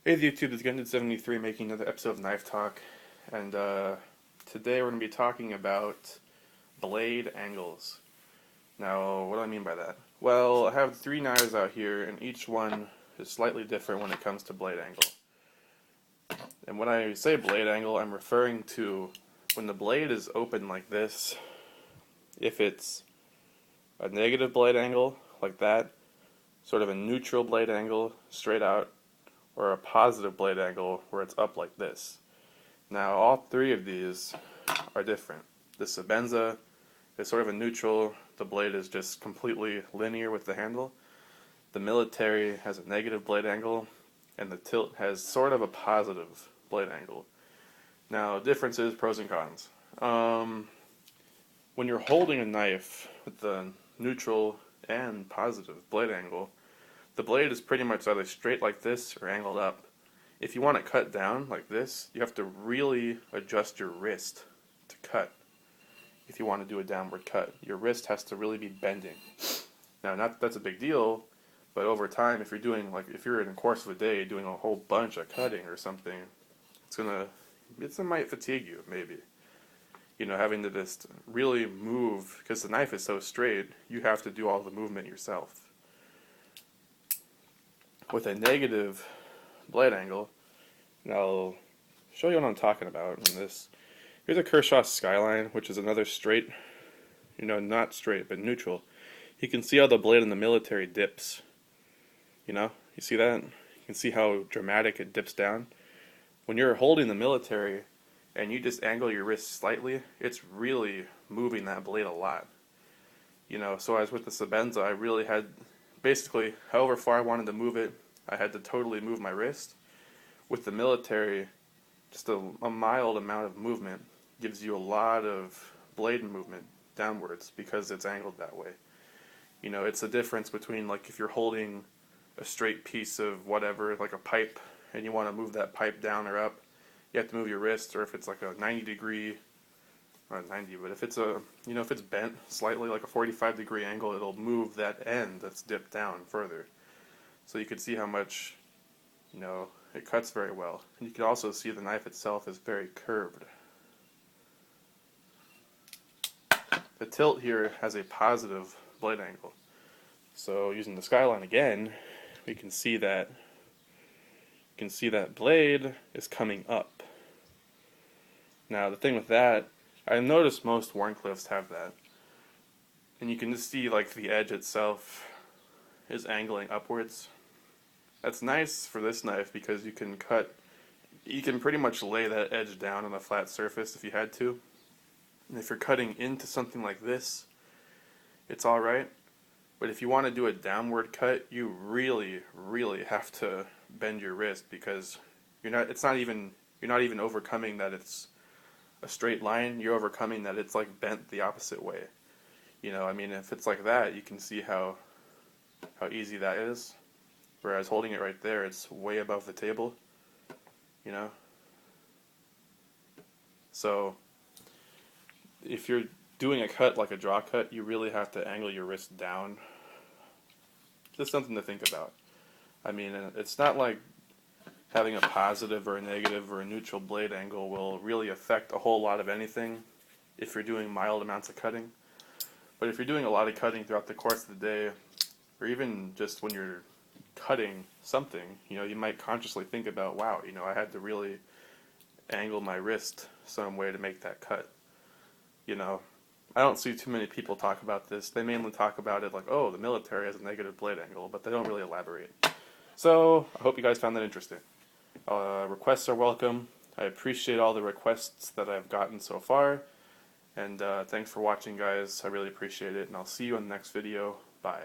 Hey YouTube, it's Gunded73 making another episode of Knife Talk, and today we're going to be talking about blade angles. Now, what do I mean by that? Well, I have three knives out here, and each one is slightly different when it comes to blade angle. And when I say blade angle, I'm referring to when the blade is open like this, if it's a negative blade angle, like that, sort of a neutral blade angle, straight out, or a positive blade angle where it's up like this. Now all three of these are different. The Sebenza is sort of a neutral, the blade is just completely linear with the handle. The Military has a negative blade angle, and the Tilt has sort of a positive blade angle. Now differences, pros and cons. When you're holding a knife with the neutral and positive blade angle, the blade is pretty much either straight like this or angled up. If you want to cut down like this, you have to really adjust your wrist to cut. If you want to do a downward cut, your wrist has to really be bending. Now, not that that's a big deal, but over time, if you're doing, like, if you're in the course of a day doing a whole bunch of cutting or something, it might fatigue you, maybe. You know, having to just really move, because the knife is so straight, you have to do all the movement yourself. With a negative blade angle, and I'll show you what I'm talking about in this. Here's a Kershaw Skyline, which is another straight, not straight, but neutral. You can see how the blade in the Military dips. You see that? You can see how dramatic it dips down. When you're holding the Military and you just angle your wrist slightly, it's really moving that blade a lot. So as with the Sebenza, I really had, basically, however far I wanted to move it, I had to totally move my wrist. With the Military, just a mild amount of movement gives you a lot of blade movement downwards because it's angled that way. It's a difference between, like, if you're holding a straight piece of whatever, like a pipe, and you want to move that pipe down or up, you have to move your wrist, or if it's like a 90-degree, not 90, but if it's if it's bent slightly, like a 45-degree angle, it'll move that end that's dipped down further. So you can see how much, it cuts very well. And you can also see the knife itself is very curved. The Tilt here has a positive blade angle. So using the Skyline again, we can see that blade is coming up. Now the thing with that, I noticed most Wharncliffes have that. And you can just see, like, the edge itself is angling upwards. That's nice for this knife because you can pretty much lay that edge down on a flat surface if you had to. And if you're cutting into something like this, it's alright. But if you want to do a downward cut, you really, really have to bend your wrist because you're not even overcoming that it's a straight line, you're overcoming that it's like bent the opposite way. If it's like that, you can see how easy that is. Whereas holding it right there, it's way above the table, So, if you're doing a cut like a draw cut, you really have to angle your wrist down. Just something to think about. It's not like having a positive or a negative or a neutral blade angle will really affect a whole lot of anything if you're doing mild amounts of cutting. But if you're doing a lot of cutting throughout the course of the day, or even just when you're cutting something, you might consciously think about, wow, I had to really angle my wrist some way to make that cut. I don't see too many people talk about this. They mainly talk about it like, oh, the Military has a negative blade angle, but they don't really elaborate. So, I hope you guys found that interesting. Requests are welcome. I appreciate all the requests that I've gotten so far. And thanks for watching, guys. I really appreciate it, and I'll see you in the next video. Bye.